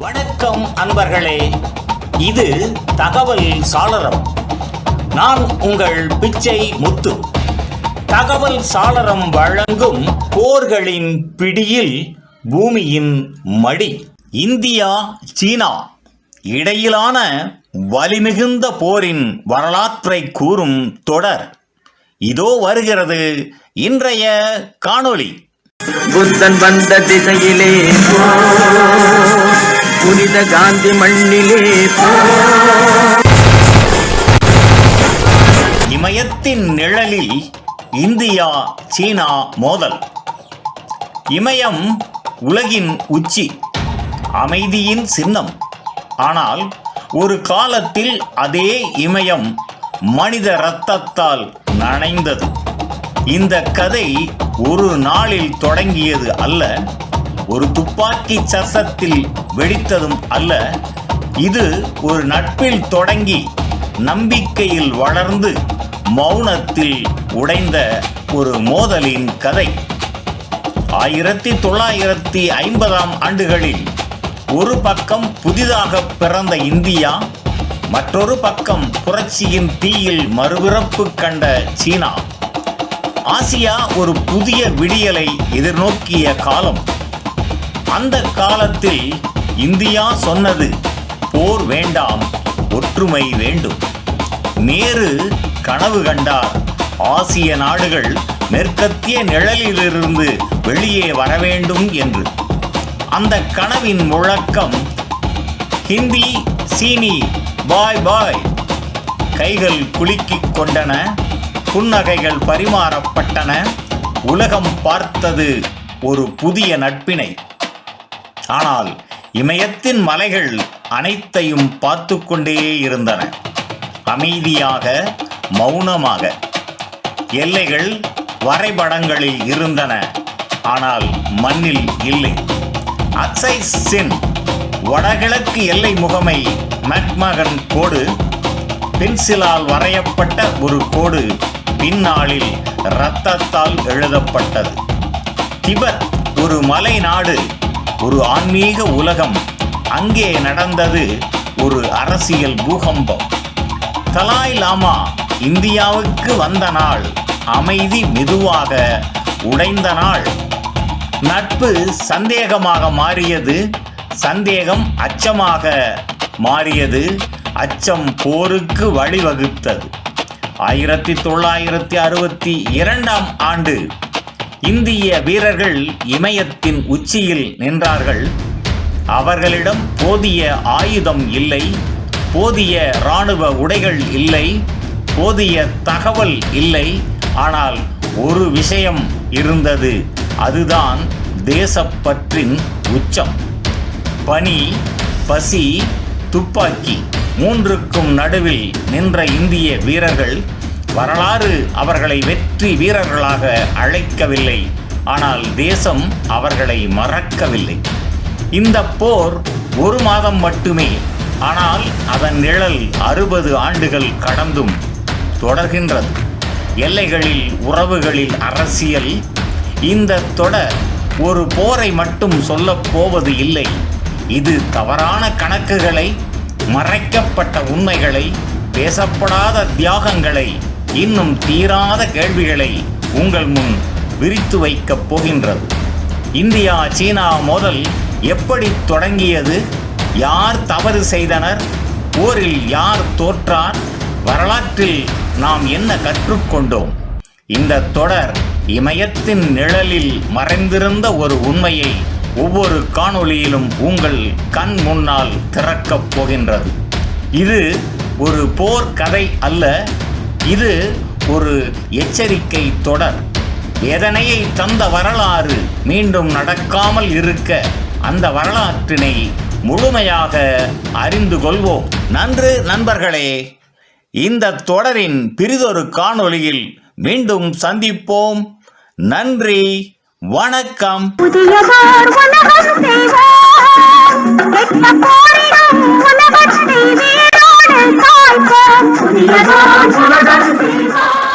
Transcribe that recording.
வணக்கம் அன்பர்களே, இது தகவல் சாளரம். நான் உங்கள் பிச்சை முத்து. தகவல் சாளரம் வழங்கும் போர்களின் பிடியில் பூமியின் மடி. இந்தியா சீனா இடையிலான வலிமிகுந்த போரின் வரலாற்றை கூறும் தொடர் இதோ வருகிறது. இன்றைய காணொளி. புத்தன் வந்த திசையிலே புனித காந்தி மண்ணிலே இமயத்தின் நிழலில் இந்தியா சீனா மோதல். இமயம் உலகின் உச்சி, அமைதியின் சின்னம். ஆனால் ஒரு காலத்தில் அதே இமயம் மனித இரத்தத்தால் நனைந்தது. இந்த கதை ஒரு நாளில் தொடங்கியது அல்ல, ஒரு துப்பாக்கி சத்தத்தில் வெடித்ததும் அல்ல. இது ஒரு நட்பில் தொடங்கி நம்பிக்கையில் வளர்ந்து மௌனத்தில் உடைந்த ஒரு மோதலின் கதை. 1950ஆம் ஆண்டுகளில் ஒரு பக்கம் புதிதாக பிறந்த இந்தியா, மற்றொரு பக்கம் புரட்சியின் தீயில் மறுபிறப்பு கண்ட சீனா. ஆசியா ஒரு புதிய விடியலை எதிர்நோக்கிய காலம். அந்த காலத்தில் இந்தியா சொன்னது போர் வேண்டாம், ஒற்றுமை வேண்டும். நேரு கனவு கண்டார், ஆசிய நாடுகள் மேற்கத்திய நிழலிலிருந்து வெளியே வர வேண்டும் என்று. அந்த கனவின் முழக்கம் ஹிந்தி சீனி பாய் பாய். கைகள் குலுக்கிக் கொண்டன, புன்னகைகள் பரிமாறப்பட்டன. உலகம் பார்த்தது ஒரு புதிய நட்பினை. ஆனால் இமயத்தின் மலைகள் அனைத்தையும் பார்த்து கொண்டே இருந்தன, அமைதியாக, மௌனமாக. எல்லைகள் வரைபடங்களில் இருந்தன, ஆனால் மண்ணில் இல்லை. அக்சை சென் வடகிழக்கு எல்லை முகமை மெக்மகன் கோடு, பென்சிலால் வரையப்பட்ட ஒரு கோடு, பின்னாளில் இரத்தத்தால் எழுதப்பட்டது. திபெத் ஒரு மலை நாடு, ஒரு ஆன்மீக உலகம். அங்கே நடந்தது ஒரு அரசியல் பூகம்பம். தலாய் லாமா இந்தியாவுக்கு வந்த நாள், அமைதி மெதுவாக உடைந்த நாள். நட்பு சந்தேகமாக மாறியது, சந்தேகம் அச்சமாக மாறியது, அச்சம் போருக்கு வழிவகுத்தது. 1962ஆம் ஆண்டு இந்திய வீரர்கள் இமயத்தின் உச்சியில் நின்றார்கள். அவர்களிடம் போதிய ஆயுதம் இல்லை, போதிய இராணுவ உடைகள் இல்லை, போதிய தகவல் இல்லை. ஆனால் ஒரு விஷயம் இருந்தது, அதுதான் தேசப்பற்றின் உச்சம். பனி, பசி, துப்பாக்கி மூன்றுக்கும் நடுவில் நின்ற இந்திய வீரர்கள். வரலாறு அவர்களை வெற்றி வீரர்களாக அழைக்கவில்லை, ஆனால் தேசம் அவர்களை மறக்கவில்லை. இந்த போர் ஒரு மாதம் மட்டுமே, ஆனால் அதன் நிழல் 60 ஆண்டுகள் கடந்தும் தொடர்கின்றது. எல்லைகளில், உறவுகளில், அரசியல். இந்த தொடர் ஒரு போரை மட்டும் சொல்லப் போவது இல்லை. இது தவறான கணக்குகளை, மறைக்கப்பட்ட உண்மைகளை, பேசப்படாத தியாகங்களை, இன்னும் தீராத கேள்விகளை உங்கள் முன் விரித்து வைக்கப் போகின்றது. இந்தியா சீனா மோதல் எப்படி தொடங்கியது? யார் தவறு செய்தனர்? போரில் யார் தோற்றார்? வரலாற்றில் நாம் என்ன கற்றுக்கொண்டோம்? இந்த தொடர் இமயத்தின் நிழலில் மறைந்திருந்த ஒரு உண்மையை ஒவ்வொரு காணொளியிலும் உங்கள் கண் முன்னால் திறக்கப் போகின்றது. இது ஒரு போர் கதை அல்ல, இது ஒரு எச்சரிக்கை தொடர். வேதனையை தந்த வரலாறு மீண்டும் நடக்காமல் இருக்க அந்த வரலாற்றினை முழுமையாக அறிந்து கொள்வோம். நன்று நண்பர்களே, இந்த தொடரின் பிறிதொரு காணொளியில் மீண்டும் சந்திப்போம். நன்றி, வணக்கம். புதியதோர் உலகம் செய்வோம், கெட்ட போரிடும் உலகத்தை வேரோடு காய்ப்போம். புதியதோர் உலகம் செய்வோம்.